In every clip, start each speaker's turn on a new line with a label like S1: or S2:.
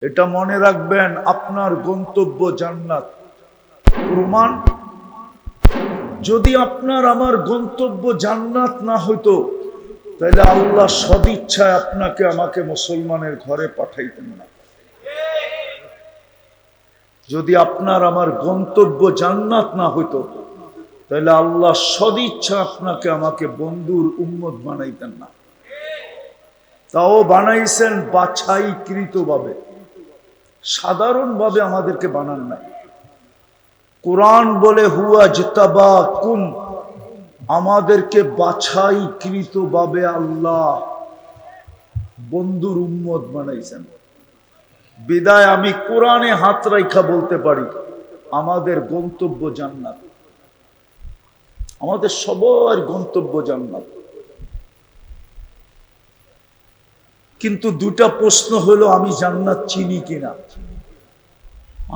S1: এটা মনে রাখবেন, আপনার গন্তব্য জান্নাত। প্রমাণ, যদি আপনার আমার গন্তব্য জান্নাত না হইতো তাহলে আল্লাহ সদিচ্ছায় আপনাকে আমাকে মুসলমানের ঘরে পাঠাইতেন না। যদি আপনার আমার গন্তব্য জান্নাত না হইতো তাহলে আল্লাহ সদিচ্ছা আপনাকে আমাকে বন্ধুর উম্মত বানাইতেন না। তাও বানাইছেন বাছাইকৃত ভাবে, সাধারণভাবে আমাদেরকে বানান নাই। কোরআন বলে হুয়া জিতাবাকুম, আমাদেরকে বাছাইকৃত ভাবে আল্লাহ বন্ধুর উম্মত বানাইছেন। বিদায় আমি কোরআনে হাত রাইখা বলতে পারি আমাদের গন্তব্য জান্নাত, আমাদের সবার গন্তব্য জান্নাত। কিন্তু দুটা প্রশ্ন হলো, আমি জান্নাত চিনি কিনা।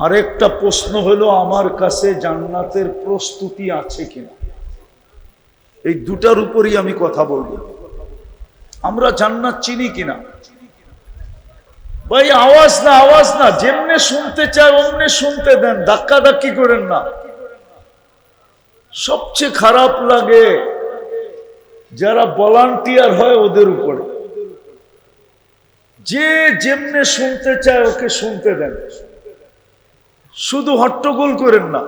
S1: আরেকটা প্রশ্ন হলো, আমার কাছে জান্নাতের প্রস্তুতি আছে কিনা। এই দুটার উপরই আমি কথা বলবো। আমরা জান্নাত চিনি কিনা। ভাই আওয়াজ না, আওয়াজ না, যেমনে শুনতে চায় অমনে শুনতে দেন, ধাক্কা ধাক্কি করেন না। সবচেয়ে খারাপ লাগে যারা ভলান্টিয়ার হয় ওদের উপরে। যে যেমনে শুনতে চায় ওকে শুনতে দেন, শুধু হট্টগোল করেন না।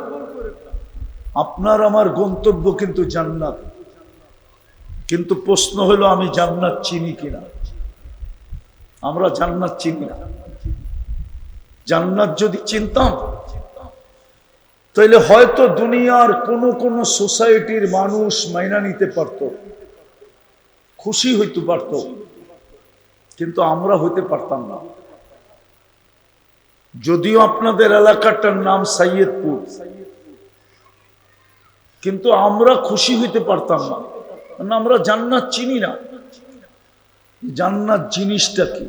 S1: আপনার আমার গন্তব্য কিন্তু জান্নাত। কিন্তু প্রশ্ন হলো, আমি জান্নাত চিনি কিনা। আমরা জান্নাত চিনি না। জান্নাত যদি চিনতাম তাহলে হয়তো দুনিয়ার কোন সোসাইটির মানুষ মাইনা নিতে পারত, খুশি হইতে পারত, কিন্তু আমরা হইতে পারতাম না। যদিও আপনাদের এলাকাটার নাম সৈয়দপুর, কিন্তু আমরা খুশি হইতে পারতাম না, কারণ আমরা জান্নাত চিনি না। জান্নাত জিনিসটা কি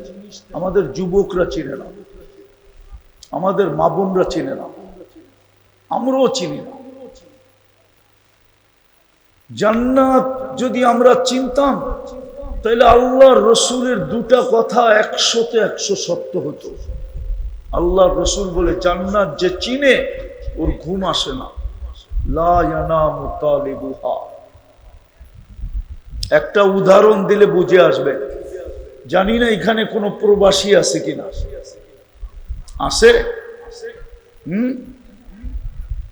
S1: আমাদের যুবকরা চিনে না, আমাদের মা বোনরা চিনে না, আমরাও চিনি না। জান্নাত যদি আমরা চিনতাম তাহলে আল্লাহর রসুলের দুটা কথা 100-তে 100 সত্য হতো। আল্লাহর রসুল বলে, জান্নাত যে চিনে ওর ঘুম আসে না। লা ইয়ানামু তালিবুহা। একটা উদাহরণ দিলে বুঝে আসবে। জানি না এখানে কোনো প্রবাসী আছে কিনা। আছে?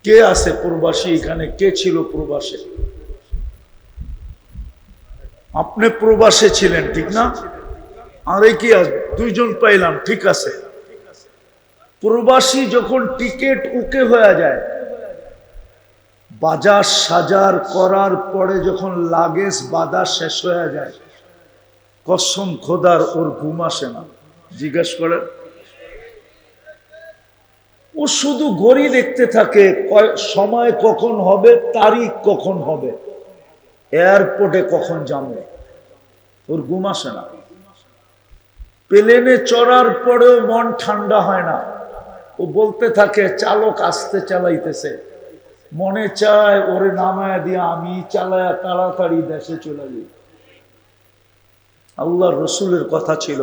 S1: কে আছে প্রবাসী এখানে? কে ছিল প্রবাসে? আপনি প্রবাসে ছিলেন, ঠিক না? আরে কি দুইজন পাইলাম, ঠিক আছে। প্রবাসী যখন টিকিট ওকে হয়ে যায়, বাজার সাজার করার পরে যখন লাগেজ বাঁধা শেষ হয়ে যায়, কসম খোদার ওর ঘুম আসে না। জিজ্ঞেস করেন। ও শুধু ঘড়ি দেখতে থাকে, সময় কখন হবে, তারিখ কখন হবে, এয়ারপোর্টে কখন যাবে। ওর ঘুম আসে না। প্লেনে চড়ার পরেও মন ঠান্ডা হয় না। ও বলতে থাকে চালক আস্তে চালাইতেছে, মনে চায় ওরে নামায় দিয়ে আমি চালায়া তাড়াতাড়ি দেশে চলে যাই। আল্লাহর রসুলের কথা ছিল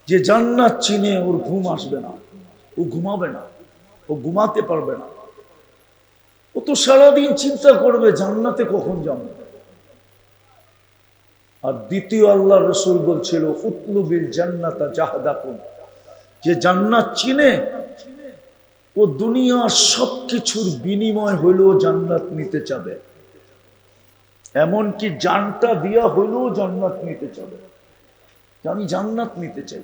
S1: যে জান্নাত চিনে ওর ঘুম আসবে না, ও ঘুমাবে না, ও ঘুমাতে পারবে না। ও তো সারাদিন চিন্তা করবে জান্নাতে কখন যাবে। আর দ্বিতীয় আল্লাহর রসুল বলছিল, উতলুবিল জান্নাতা জাহাদাকুম, যে জান্নাত চিনে ও দুনিয়ার সবকিছুর বিনিময় হইলেও জান্নাত নিতে চাবে, এমনকি জানটা দিয়া হইলেও জান্নাত নিতে চাবে। আমি জান্নাত নিতে চাই।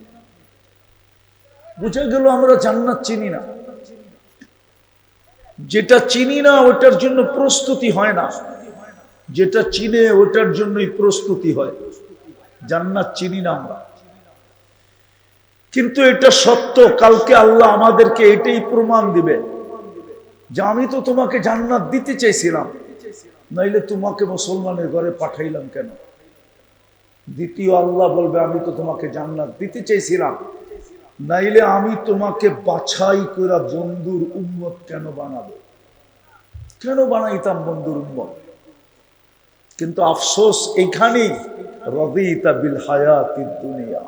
S1: বুঝে গেল আমরা জান্নাত চিনি না। যেটা চিনি না ওটার জন্য প্রস্তুতি হয় না, যেটা চিনে ওটার জন্যই প্রস্তুতি হয়। জান্নাত চিনি না আমরা, কিন্তু এটা সত্য। কালকে আল্লাহ আমাদেরকে এটাই প্রমাণ দিবে যে আমি তো তোমাকে জান্নাত দিতে চাইছিলাম, নাইলে তোমাকে মুসলমানের ঘরে পাঠাইলাম কেন। দ্বিতীয় আল্লাহ বলবে, আমি তো তোমাকে জান্নাত দিতে চাইছিলাম, নাইলে আমি তোমাকে বাছাই করে বন্ধুর উম্মত কেন বানাবো, কেন বানাইতাম বন্ধুর উম্মত। কিন্তু আফসোস এইখানেই, রাদিতা বিল হায়াতিদ দুনিয়া,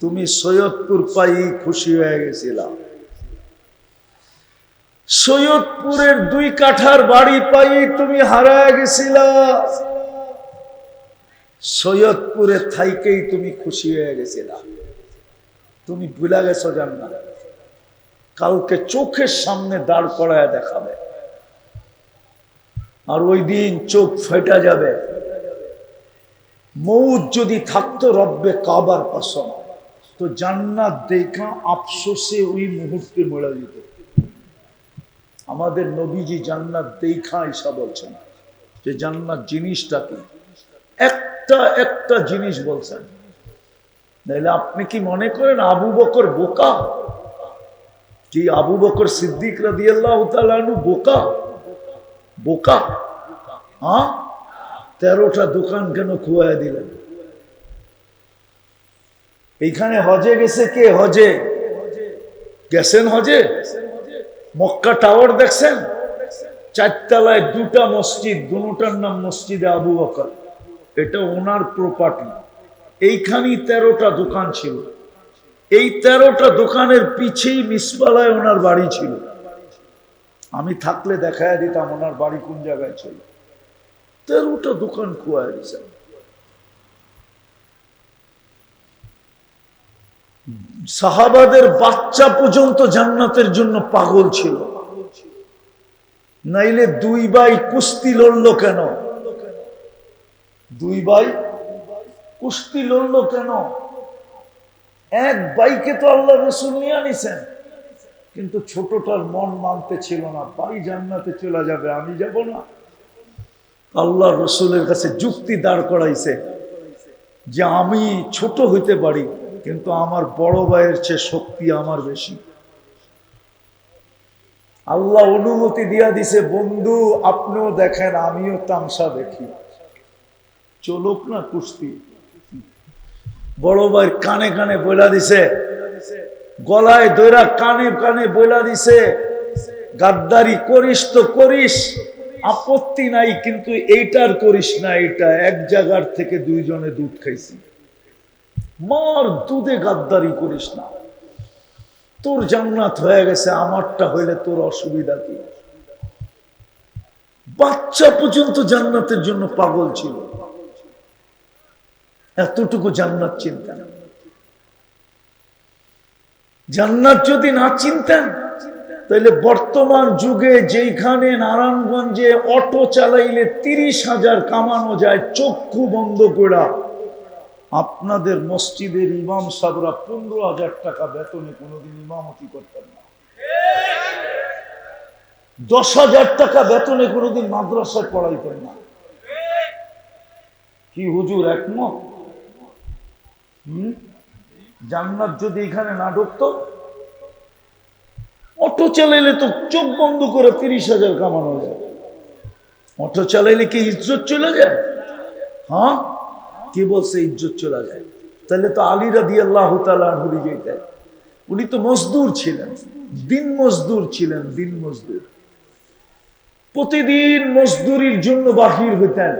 S1: তুমি সৈয়দপুর পাই খুশি হয়ে গেছিলা, সৈয়দপুরের 2 কাঠার বাড়ি পাই তুমি হারায় গেছিলা, সৈয়দপুরে থাইকেই তুমি খুশি হয়ে গেছিলা। তুমি ভুলে গেছো জান্নাত। কালকে চোখের সামনে দাঁড় করায় দেখাবে, আর ওই দিন চোখ ফেটা যাবে। মৌত যদি থাকতো রব্বে কাবার কসম, তো জান্নাত দেখা আফসোসে ওই মুহূর্তে মরে যেত। আমাদের নবীজি জান্নাত দেখা ঈসা বলছেন যে জান্নাত জিনিসটা কি, একটা একটা জিনিস বলছেন। নাহলে আপনি কি মনে করেন আবু বকর বোকা? কি আবু বকর সিদ্দিক রাদিয়াল্লাহু তাআলা আনহু বোকা? বোকা? হ্যাঁ, 13টা দোকান কেন খুয়ায় দিলেন? এইখানে হজে গেছে কে? হজে গেছেন? হজে মক্কা টাওয়ার দেখছেন? 4 তলায় 2টা মসজিদ, দুটার নাম মসজিদে আবু বকর। এটা ওনার প্রপার্টি। এইখানেই 13টা দোকান ছিল। এই 13টা দোকানের পিছেই মিসপালায় ওনার বাড়ি ছিল। আমি থাকলে দেখায় দিতাম ওনার বাড়ি কোন জায়গায় ছিল। 13টা দোকান খুয়ায় দিয়েছেন। সাহাবাদের বাচ্চা পর্যন্ত জান্নাতের জন্য পাগল ছিল। নাইলে 2 ভাই কুস্তি লড়লো কেন? 2 ভাই কুস্তি লড়লো কেন? এক ভাইকে তো আল্লাহ রাসূল নিয়ে আনিছেন, কিন্তু ছোটটার মন মানতে ছিল না। ভাই জান্নাতে চলে যাবে, আমি যাব না। আল্লাহ রাসূলের কাছে যুক্তি দাঁড় করাইছে যে আমি ছোট হইতে পারি, কিন্তু আমার বড় ভাইয়ের চেয়ে শক্তি আমার বেশি। আল্লাহ অনুমতি দিয়া দিছে, বন্ধু আপনিও দেখেন আমিও তামসা দেখি, চলুক না কুস্তি। বড় ভাই কানে কানে বইলা দিছে, গলায় দইরা কানে কানে বইলা দিছে, গাদ্দারি করিস তো করিস, আপত্তি নাই, কিন্তু এইটার করিস না। এটা এক জায়গার থেকে 2 জনে দুধ খাইছি, মার দুধে গাদ্দারি করিস না। তোর জান্নাত হয়ে গেছে, আমারটা হইলে তোর অসুবিধা কি? বাচ্চা পর্যন্ত জান্নাতের জন্য পাগল ছিল। এতটুকু জান্নাত চিন্তেন। জান্নাত যদি না চিনতেন তাহলে বর্তমান যুগে যেখানে নারায়ণগঞ্জে অটো চালাইলে 30,000 কামানো যায় চক্ষু বন্ধ করা, আপনাদের মসজিদের ইমাম সাহেবরা 15,000 টাকা বেতনে কোনোদিন ইমামতি করতেন না। 10,000 টাকা বেতনে কোনোদিন মাদ্রাসায় পড়াইতেন না। কি হুজুর একমত? জান্নাত যদি এখানে না ঢুকতো, অটো চালাইলে তো চোখ বন্ধ করে 30,000 কামানো যায়। অটো চালাইলে কি ইজ্জত চলে যায়? হ্যাঁ, কে বলছে ইজ্জত চলে যায়? তাহলে তো আলী রাদিয়াল্লাহু তাআলা আনহু যেতেন। উনি তো মজদুর ছিলেন, দিন মজদুর ছিলেন, দিন মজদুর। প্রতিদিন মজদুরির জন্য বাহির হইতেন।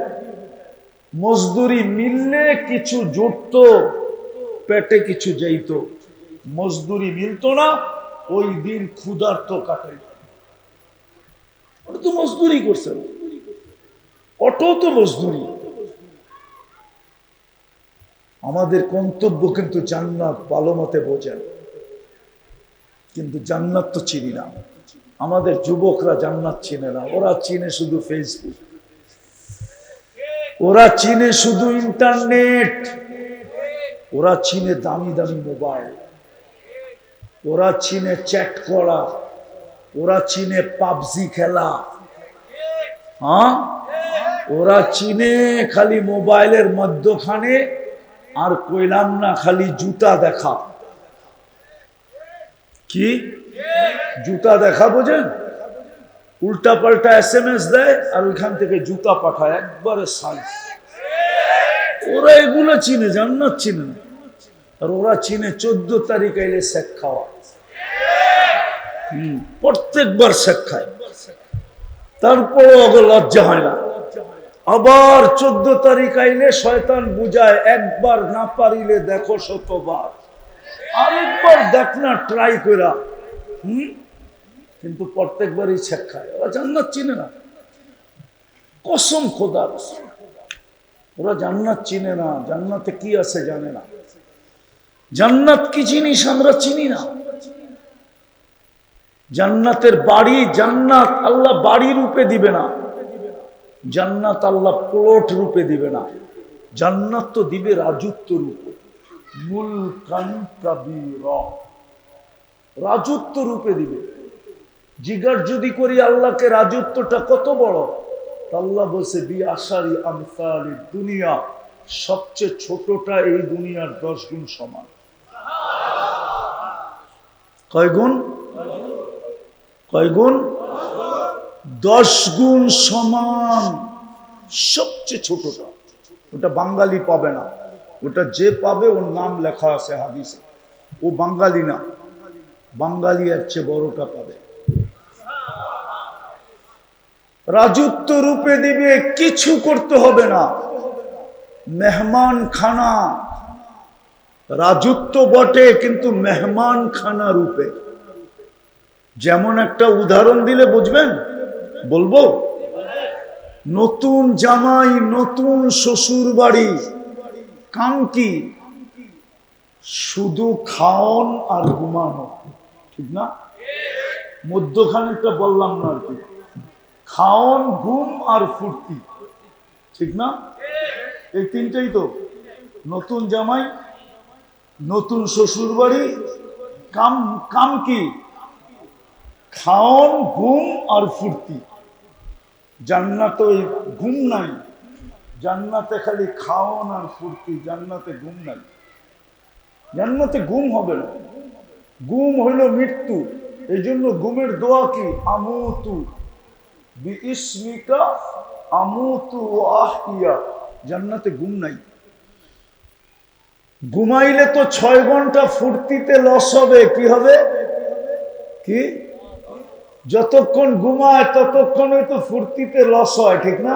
S1: মজদুরি মিললে কিছু জুটত, পেটে কিছু যাইত। মজদুরি মিলত না, ওই দিন ক্ষুধার্ত কাটাইত। ওটা তো মজদুরি করছেন, অটো তো মজদুরি। আমাদের কর্তব্য কিন্তু জান্নাত ভালো মতে বোঝেন, কিন্তু জান্নাত তো চিনি না। আমাদের যুবকরা জান্নাত চিনে না, ওরা চিনে শুধু ফেসবুক, ওরা চিনে শুধু ইন্টারনেট, ওরা চিনে দামি দামি মোবাইল, ওরা চিনে চ্যাট করা, ওরা চিনে পাবজি খেলা। হ্যাঁ, ওরা চিনে খালি মোবাইলের মধ্যখানে, আর কইলাম না খালি জুতা দেখা। কি জুতা দেখা বোঝেন? উল্টা পাল্টা SMS দেয় আর ওইখান থেকে জুতা পাঠায়, একবারে সাইজ। ওরা এগুলো চিনে, জান্নাত চিনে না। আর ওরা চিনে 14 তারিখ আইলে শেখ খাওয়া। প্রত্যেকবার শেখ খায়, তারপরও ওকে লজ্জা হয় না। আবার 14 তারিখ আইলে শয়তান বুঝায়, একবার না পারিলে দেখো 100বার। আরেকবার দেখ না ট্রাই করা। কিন্তু প্রত্যেকবারই ছেক খায়। ওরা জান্নাত চিনে না, কসম খোদার, ওরা জান্নাত চিনে না, জান্নাতে কি আছে জানে না। জান্নাত কি জিনিস আমরা চিনি না। জান্নাতের বাড়ি, জান্নাত আল্লাহ বাড়ি রূপে দিবে না, জান্নাত আল্লাহ প্লট রূপে দিবে না, জান্নাত তো দিবে রাজত্ব রূপে, মুলকান কাবীরা, রাজত্ব রূপে দিবে। জিজ্ঞাসা যদি করি আল্লাহকে রাজত্বটা কত বড়, আল্লাহ বলছে বি আশারি আমসালি দুনিয়া, সবচেয়ে ছোটটা এই দুনিয়ার 10 গুণ সমান। কয় গুণ? কয় গুণ? 10 গুণ সমান, সবচেয়ে ছোটটা। ওটা বাঙালি পাবে না, ওটা যে পাবে ওর নাম লেখা আছে হাদিসে, ও বাঙালি না, বাঙালি এর চেয়ে বড়টা পাবে। রাজত্ব রূপে দিবে, কিছু করতে হবে না, মেহমান খানা। রাজত্ব বটে কিন্তু মেহমান খানা রূপে। যেমন একটা উদাহরণ দিলে বুঝবেন, বলবো? নতুন জামাই, নতুন শ্বশুর বাড়ি, কাম কি? শুধু খাওন আর ঘুমানো, ঠিক না? মধ্যখানেরটা বললাম না আর কি, খাওন, ঘুম আর ফুর্তি, ঠিক না? এই তিনটাই তো। নতুন জামাই, নতুন শ্বশুর বাড়ি, কাম। কাম কি? খাওন, ঘুম আর ফুর্তি। জান্নাতে ওই ঘুম নাই, জান্নাতে খালি খাওন আর ফুর্তি, জান্নাতে ঘুম নাই। জান্নাতে ঘুম হবে না, ঘুম হইল মৃত্যু। এই জন্য ঘুমের দোয়া কি? আমুতু বিইসমিকা আমুতু আহইয়া। জান্নাতে ঘুম নাই। ঘুমাইলে তো 6 ঘন্টা ফুর্তিতে লস হবে। কি হবে? কি? যতক্ষণ ঘুমায় ততক্ষণে তো ফুর্তিতে লস হয়, ঠিক না?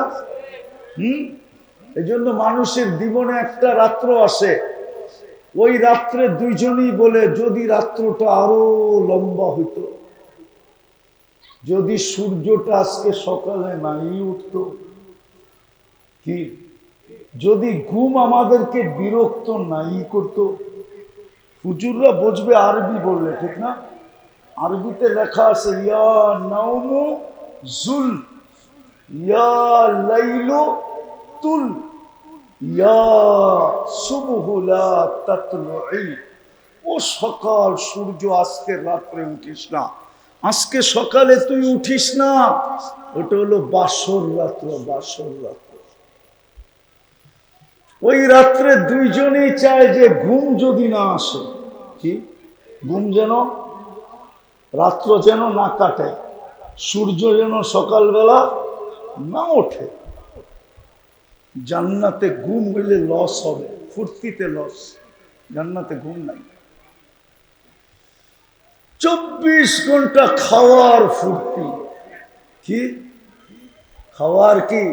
S1: এই জন্য মানুষের জীবনে একটা রাত্র আসে, ওই রাত্রে দুইজনই বলে যদি রাত্রটা আরো লম্বা হইতো, যদি সূর্যটা আজকে সকালে নাই উঠতো, কি যদি ঘুম আমাদেরকে বিরক্ত নাই করতো। হুজুররা বুঝবে আরবি বললে, ঠিক না? আরবিতে লেখা আছে ইয়া নাউমু জুল, ইয়া লাইলু তুল, ইয়া সুবহু লা তাতলুই। ও সকাল সূর্য আজকে রাত্রে উঠিস না, আজকে সকালে তুই উঠিস না, ওটা হলো বাসর রাত্র, বাসর রাত্র। ওই রাত্রে দুইজনই চায় যে ঘুম যদি না আসে, কি ঘুম যেন রাত্র যেন না কাটে, সূর্য যেন সকালবেলা না ওঠে। জান্নাতে ঘুম হইলে লস হবে, ফুর্তিতে লস। জান্নাতে ঘুম নাই, 24 ঘন্টা খাওয়ার ফুর্তি। কি খাওয়ার? কি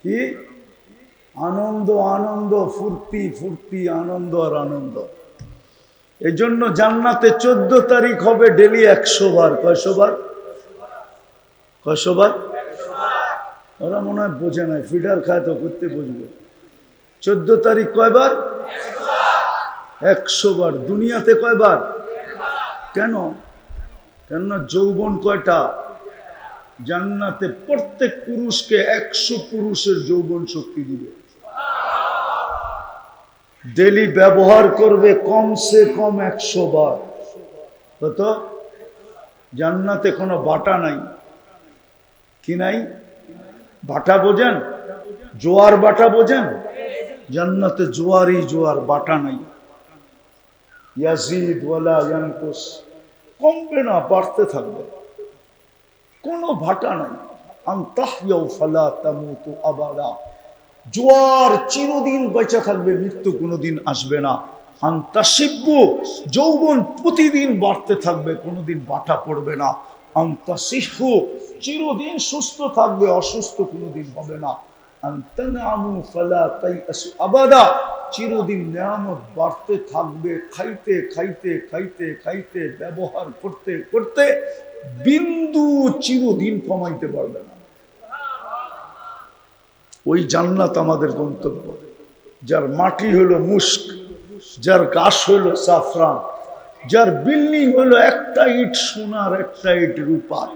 S1: কি আনন্দ, আনন্দ, ফুর্তি, ফুর্তি, আনন্দ আর আনন্দ। এই জন্য জান্নাতে 14 তারিখ হবে ডেলি 100 বার। কয়শো বার? কয়শো বার? ওরা মনে হয় বোঝে নাই, ফিডার খায় তো করতে বুঝবে। 14 তারিখ কয়বার? 100 বার। দুনিয়াতে কয়বার? কেন? কেননা যৌবন কয়টা? জান্নাতে প্রত্যেক পুরুষকে 100 পুরুষের যৌবন শক্তি দিবে। ডেলি ব্যবহার করবে কমসে কম 100 বার। কত? জান্নাতে কোনো বাটা নাই। কি নাই? বাটা বোঝেন? জোয়ার বাটা বোঝেন? জান্নাতে জোয়ারই জোয়ার, বাটা নাই। ইয়াজিদ ওয়ালা ইয়ানকুস, কমবে না, বাড়তে থাকবে, কোনো ভাটা নাই। আনতাহইয়াউ ফালা তামুতু আবাদা, জোয়ার চিরদিন বেঁচে থাকবে, মৃত্যু কোনোদিন আসবে না। আনতাশিব্বু, যৌবন প্রতিদিন বাড়তে থাকবে, কোনোদিন বাটা পড়বে না। আনতাসিহু, চিরদিন সুস্থ থাকবে, অসুস্থ কোনোদিন হবে না। আনতানামু ফালা তাইয়াসু আবাদা, চিরদিন নিয়ামত বাড়তে থাকবে, খাইতে খাইতে খাইতে খাইতে ব্যবহার করতে করতে বিন্দু চিরদিন কমাইতে পারবে না। ওই জান্নাত আমাদের গন্তব্য, যার মাটি হলো মুস্ক, যার গাছ হলো সাফরান, যার বিল্ডিং হলো একটা ইট সোনার, একটা ইট রূপার।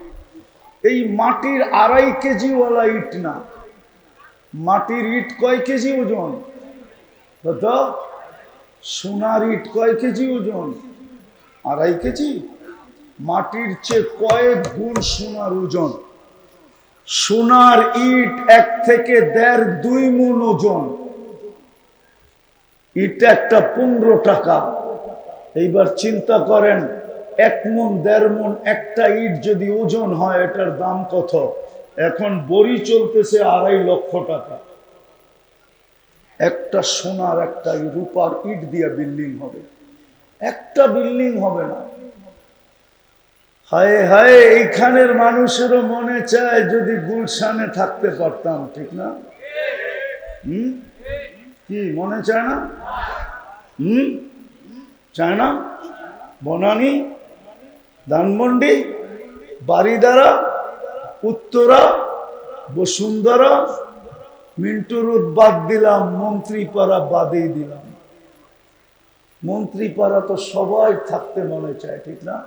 S1: এই মাটির 2.5 কেজিওয়ালা ইট না, মাটির ইট কয় কেজি ওজন? সোনার ইট কয় কেজি ওজন? 2.5 কেজি। মাটির চেয়ে কয়েক গুণ সোনার ওজন। সোনার ইট 1 থেকে 1.5-2 মণ ওজন। ইট একটা 15 টাকা। এইবার চিন্তা করেন, 1 মণ 1.5 মণ একটা ইট যদি ওজন হয়, এটার দাম কত? এখন বড়ি চলতেছে 2.5 লক্ষ টাকা। একটা সোনার, একটা রূপার ইট দিয়ে বিল্ডিং হবে, একটা বিল্ডিং হবে না। হায় হায়, এইখানের মানুষেরও মনে চায় যদি গুলশানে থাকতে পারতাম, ঠিক না? কি মনে চায় না? চায় না? বনানী, ধানমন্ডি, বারিধারা, উত্তরা, বসুন্ধরা, মিন্টু রোড বাদ দিলাম, মন্ত্রীপাড়া বাদেই দিলাম। মন্ত্রীপাড়া তো সবাই থাকতে মনে চায়, ঠিক না?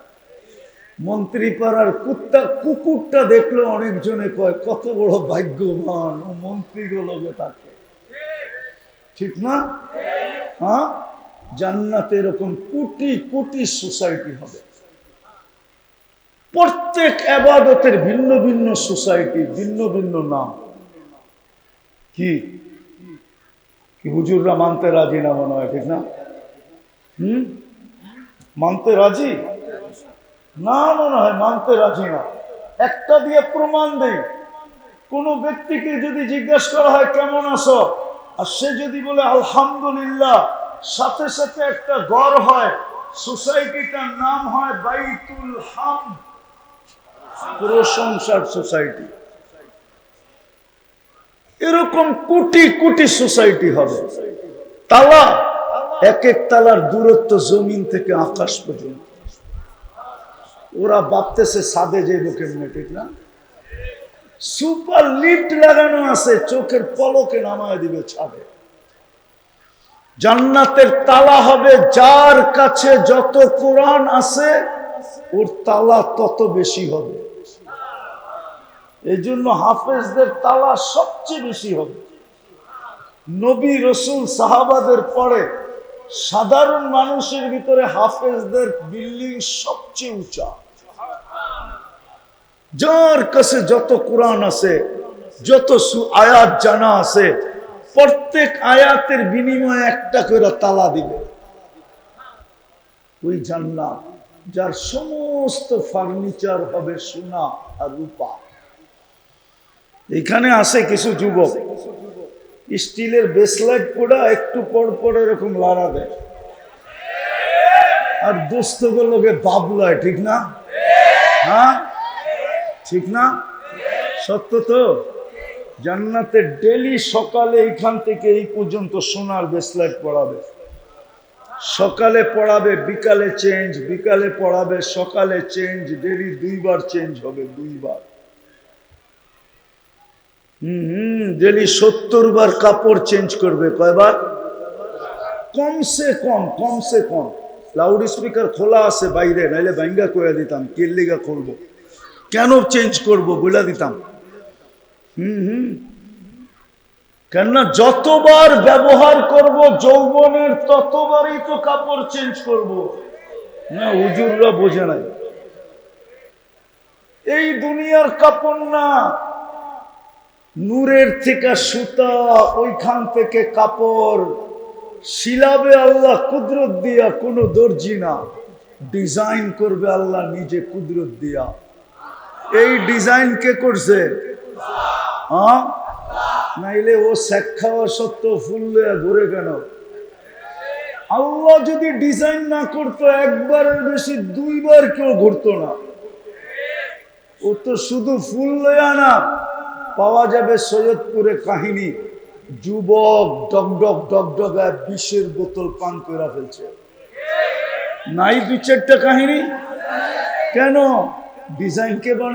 S1: মন্ত্রীপাড়ার কুকুরটা দেখলে অনেকজনে কয় কত বড় ভাগ্যবান ও মন্ত্রীগুলোকে থাকে, ঠিক না? হ্যাঁ, জান্নাতে এরকম কোটি কোটি সোসাইটি হবে। প্রত্যেক ইবাদতের ভিন্ন ভিন্ন সোসাইটি, ভিন্ন ভিন্ন নাম। কি হুজুররা মানতে রাজি না মনে হয়, ঠিক না? মানতে রাজি না মনে হয়, মানতে রাজি না। একটা দিয়ে প্রমাণ দেই, কোন ব্যক্তিকে যদি জিজ্ঞাসা করা হয় কেমন আছো, আর সে যদি বলে আলহামদুলিল্লাহ, সাথে সাথে একটা ঘর হয়, সোসাইটিটার নাম হয় বাইতুল হামদ, প্রশংসার সোসাইটি। এরকম কোটি কোটি সোসাইটি হবে। তালা, এক এক তালার দূরত্ব জমিন থেকে আকাশ পর্যন্ত। ওরা ভাবতেছে ছাদে যাইব কেমনে, ঠিক না? সুপার লিফট লাগানো আছে, চোখের পলকে নামায় দিবে ছাদে। জান্নাতের তালা হবে, যার কাছে যত কোরআন আছে ওর তালা তত বেশি হবে। এই জন্য হাফেজদের তালা সবচেয়ে বেশি হবে। নবী রসুল সাহাবাদের পরে সাধারণ মানুষের ভিতরে হাফেজদের বিল্ডিং সবচেয়ে উঁচা। যার কাছে যত কোরআন আছে, যত আয়াত জানা আছে, প্রত্যেক আয়াতের বিনিময়ে একটা করে তালা দিবে। ওই জান্নাত, যার সমস্ত ফার্নিচার হবে সোনা আর রূপা। এখানে আছে কিছু যুবক স্টিলের বেসলাইট পোড়া একটু পর পর এরকম লাড়া দেয়, আর দোস্তগুলোকে বাবলায়, ঠিক না? হ্যাঁ, ঠিক না? সত্য তো? জান্নাতে ডেলি সকালে এখান থেকে এই পর্যন্ত সোনার বেসলাইট পড়াবে। সকালে পড়াবে, বিকালে চেঞ্জ, বিকালে পড়াবে, সকালে চেঞ্জ। ডেলি 2 বার চেঞ্জ হবে, 2 বার। ডেলি 70 বার কাপড় চেঞ্জ করবে। কয়বার? কমসে কম, কমসে কম। লাউড স্পিকার খোলা আছে বাইরে, নাইলে ভাঙ্গা করে দিতাম। কেল্লিগা করবো কেন, চেঞ্জ করবো বলে দিতাম। কেননা যতবার ব্যবহার করব যৌবনের, ততবারই তো কাপড় চেঞ্জ করব। না, হুজুররা বোঝে নাই। এই দুনিয়ার কাপড় না, নূরের থেকে সুতা, ওইখান থেকে কাপড় শিলাবে আল্লাহ কুদরত দিয়া, কোনো দর্জি না। ডিজাইন করবে আল্লাহ নিজে কুদরত দিয়া। এই ডিজাইন কে করছে? হ্যাঁ, নাইলে ও শেখ খাওয়া সত্ত্বেও ফুল লয়া ঘুরে কেন? আল্লাহ যদি ডিজাইন না করতো, একবারের বেশি 2 বার কেউ ঘুরতো না। ও তো শুধু ফুল লয়া না, পাওয়া যাবে সৈয়দপুরে কাহিনী, যুবক ডগডগ ডগডগায় বিষের বোতল পান করে ফেলছে। নাই 2-4টা কাহিনী। কেন? ডিজাইন কে বানায়?